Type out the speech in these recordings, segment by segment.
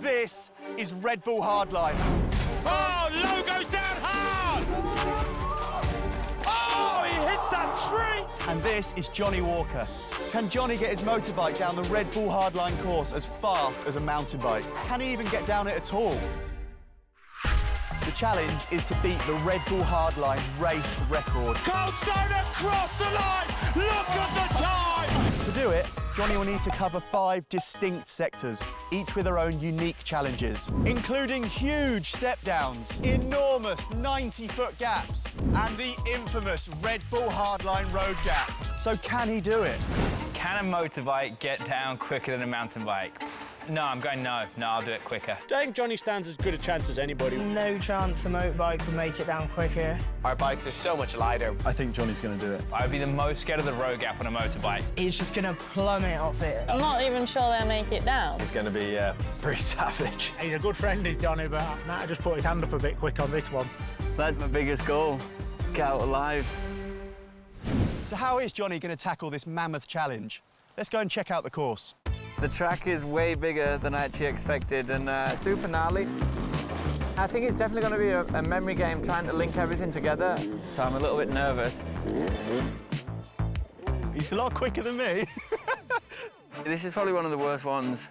This is Red Bull Hardline. Oh, low goes down hard! Oh, he hits that tree! And this is Jonny Walker. Can Jonny get his motorbike down the Red Bull Hardline course as fast as a mountain bike? Can he even get down it at all? The challenge is to beat the Red Bull Hardline race record. Goldstone across the line! Look at the time! To do it, Jonny will need to cover 5 distinct sectors, each with their own unique challenges, including huge step-downs, enormous 90-foot gaps, and the infamous Red Bull Hardline road gap. So can he do it? Can a motorbike get down quicker than a mountain bike? No, I'm going no. No, I'll do it quicker. I think Jonny stands as good a chance as anybody. No chance a motorbike would make it down quicker. Our bikes are so much lighter. I think Jonny's going to do it. I would be the most scared of the road gap on a motorbike. He's just going to plummet off it. I'm not even sure they'll make it down. It's going to be pretty savage. He's a good friend, is Jonny, but Matt just put his hand up a bit quick on this one. That's my biggest goal. Get out alive. So how is Jonny going to tackle this mammoth challenge? Let's go and check out the course. The track is way bigger than I actually expected and super gnarly. I think it's definitely going to be a memory game trying to link everything together, so I'm a little bit nervous. He's a lot quicker than me. This is probably one of the worst ones.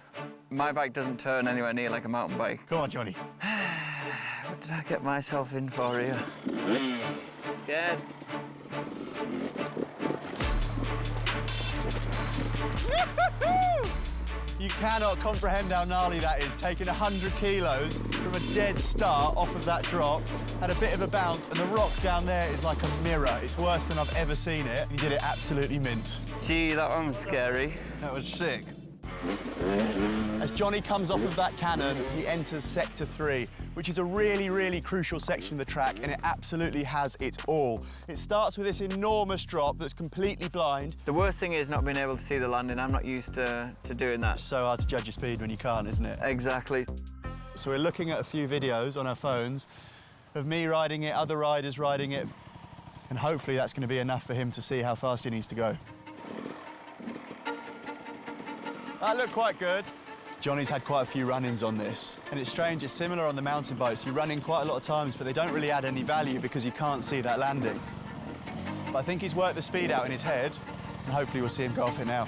My bike doesn't turn anywhere near like a mountain bike. Come on, Jonny. What did I get myself in for here? Scared. You cannot comprehend how gnarly that is, taking 100 kilos from a dead start off of that drop, had a bit of a bounce, and the rock down there is like a mirror. It's worse than I've ever seen it. You did it absolutely mint. Gee, that one was scary. That was sick. As Jonny comes off of that cannon, he enters Sector 3, which is a really, really crucial section of the track, and it absolutely has it all. It starts with this enormous drop that's completely blind. The worst thing is not being able to see the landing. I'm not used to doing that. It's so hard to judge your speed when you can't, isn't it? Exactly. So we're looking at a few videos on our phones of me riding it, other riders riding it, and hopefully that's going to be enough for him to see how fast he needs to go. That looked quite good. Jonny's had quite a few run-ins on this, and it's strange, it's similar on the mountain bikes. You run in quite a lot of times, but they don't really add any value because you can't see that landing. But I think he's worked the speed out in his head, and hopefully we'll see him go off it now.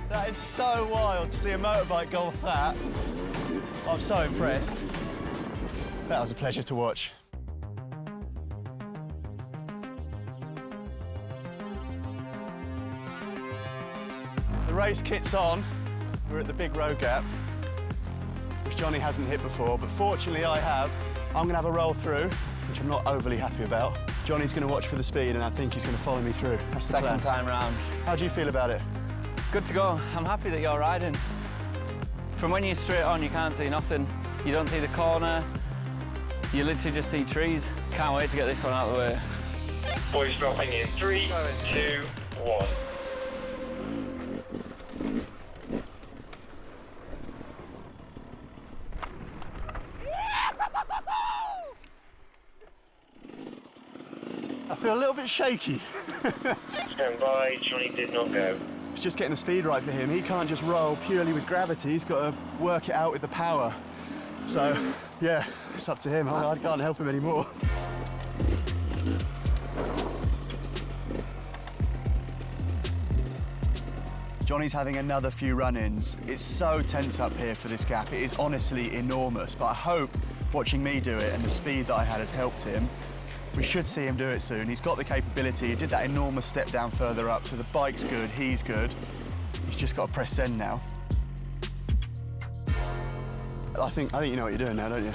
That is so wild to see a motorbike go off that. I'm so impressed. That was a pleasure to watch. The race kit's on. We're at the big road gap, which Jonny hasn't hit before, but fortunately I have. I'm going to have a roll through, which I'm not overly happy about. Jonny's going to watch for the speed, and I think he's going to follow me through. That's the plan. Second time round. How do you feel about it? Good to go. I'm happy that you're riding. From when you're straight on, you can't see nothing. You don't see the corner. You literally just see trees. Can't wait to get this one out of the way. Boys dropping in 3, 2, 1. I feel a little bit shaky. Stand by, Jonny did not go. It's just getting the speed right for him. He can't just roll purely with gravity. He's got to work it out with the power. So, yeah, it's up to him. I can't help him anymore. Jonny's having another few run-ins. It's so tense up here for this gap. It is honestly enormous, but I hope watching me do it and the speed that I had has helped him. We should see him do it soon. He's got the capability. He did that enormous step down further up, so the bike's good, he's good. He's just got to press send now. I think you know what you're doing now, don't you?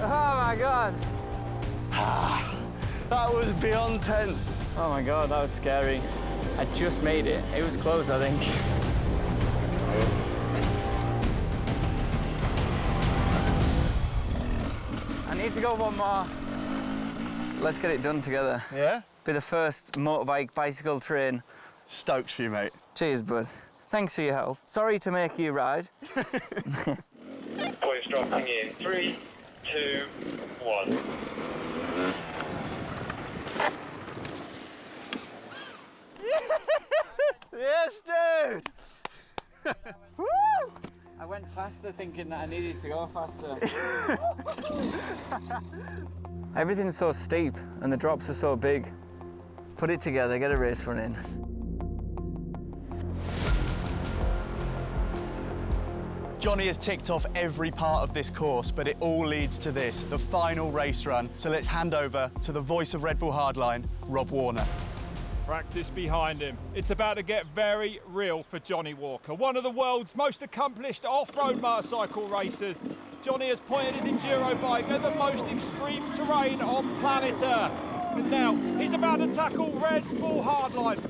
Oh my God. That was beyond tense. Oh my God, that was scary. I just made it. It was close, I think. need to go one more. Let's get it done together. Yeah? Be the first motorbike bicycle train. Stoked for you, mate. Cheers, bud. Thanks for your help. Sorry to make you ride. Points dropping in 3, 2, 1. Yes, dude! Woo! I went faster thinking that I needed to go faster. Everything's so steep and the drops are so big. Put it together, get a race run in. Jonny has ticked off every part of this course, but it all leads to this, the final race run. So let's hand over to the voice of Red Bull Hardline, Rob Warner. Practice behind him. It's about to get very real for Jonny Walker, one of the world's most accomplished off-road motorcycle racers. Jonny has pointed his enduro bike at the most extreme terrain on planet Earth. And now he's about to tackle Red Bull Hardline.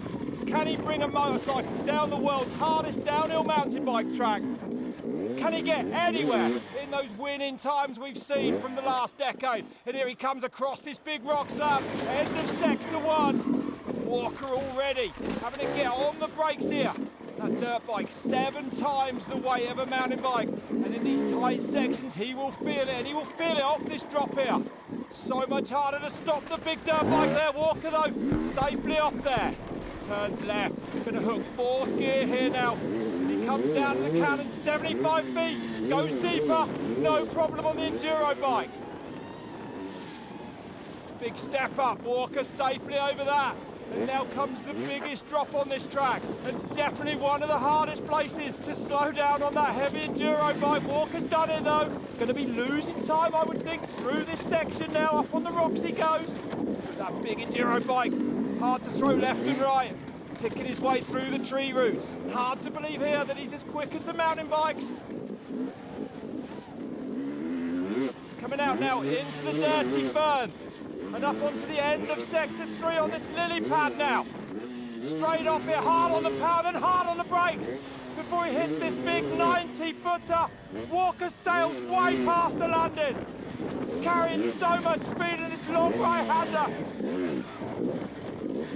Can he bring a motorcycle down the world's hardest downhill mountain bike track? Can he get anywhere in those winning times we've seen from the last decade? And here he comes across this big rock slab, end of sector 1. Walker already having to get on the brakes here. That dirt bike 7 times the weight of a mountain bike. And in these tight sections, he will feel it, and he will feel it off this drop here. So much harder to stop the big dirt bike there. Walker, though, safely off there. Turns left, gonna hook 4th gear here now. As he comes down to the cannon, 75 feet, goes deeper, no problem on the enduro bike. Big step up, Walker safely over that. And now comes the biggest drop on this track, and definitely one of the hardest places to slow down on that heavy enduro bike. Walker's done it though. Going to be losing time, I would think, through this section now. Up on the rocks he goes. That big enduro bike, hard to throw left and right. Picking his way through the tree roots. Hard to believe here that he's as quick as the mountain bikes. Coming out now into the dirty ferns. And up onto the end of sector 3 on this lily pad now. Straight off here, hard on the power, then hard on the brakes. Before he hits this big 90-footer, Walker sails way past the landing. Carrying so much speed in this long right-hander.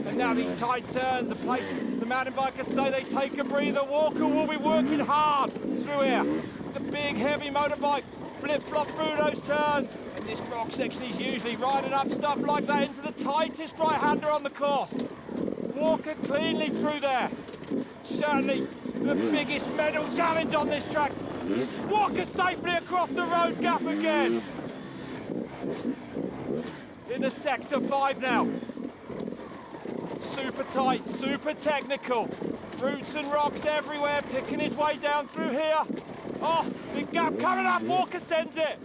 And now these tight turns, a place the mountain bikers say they take a breather. Walker will be working hard through here. The big, heavy motorbike flip-flop through those turns. In this rock section, he's usually riding up stuff like that into the tightest right-hander on the course. Walker cleanly through there. Certainly the biggest medal challenge on this track. Walker safely across the road gap again. Into sector 5 now. Super tight, super technical. Roots and rocks everywhere, picking his way down through here. Oh, big gap coming up, Walker sends it.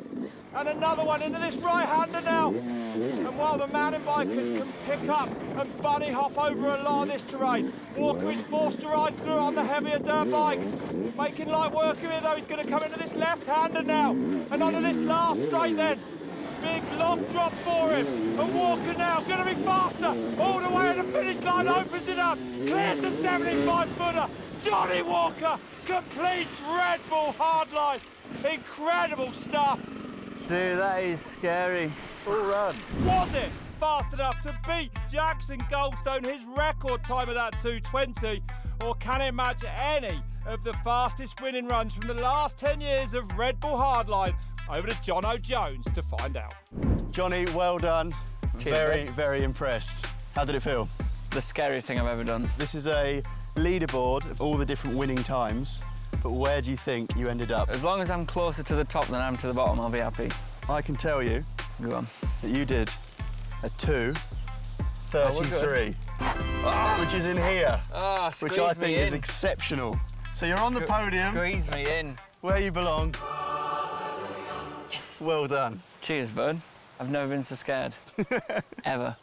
And another one into this right-hander now. And while the mountain bikers can pick up and bunny hop over a lot of this terrain, Walker is forced to ride through on the heavier dirt bike. Making light work of it though, he's going to come into this left-hander now. And onto this last straight then. Big long drop for him. And Walker now going to be faster. All the way to the finish line, opens it up. Clears the 75-footer. Jonny Walker completes Red Bull Hardline. Incredible stuff. Dude, that is scary. Full run. Was it fast enough to beat Jackson Goldstone, his record time of that 2:20? Or can it match any of the fastest winning runs from the last 10 years of Red Bull Hardline? Over to Jono Jones to find out. Jonny, well done. Cheers, Very impressed. How did it feel? The scariest thing I've ever done. This is a leaderboard of all the different winning times, but where do you think you ended up? As long as I'm closer to the top than I am to the bottom, I'll be happy. I can tell you Go on. that you did a 2:33, which is in here, which I think is exceptional. So you're on the podium, Squeeze me in. where you belong. Yes. Well done. Cheers, bud. I've never been so scared. Ever.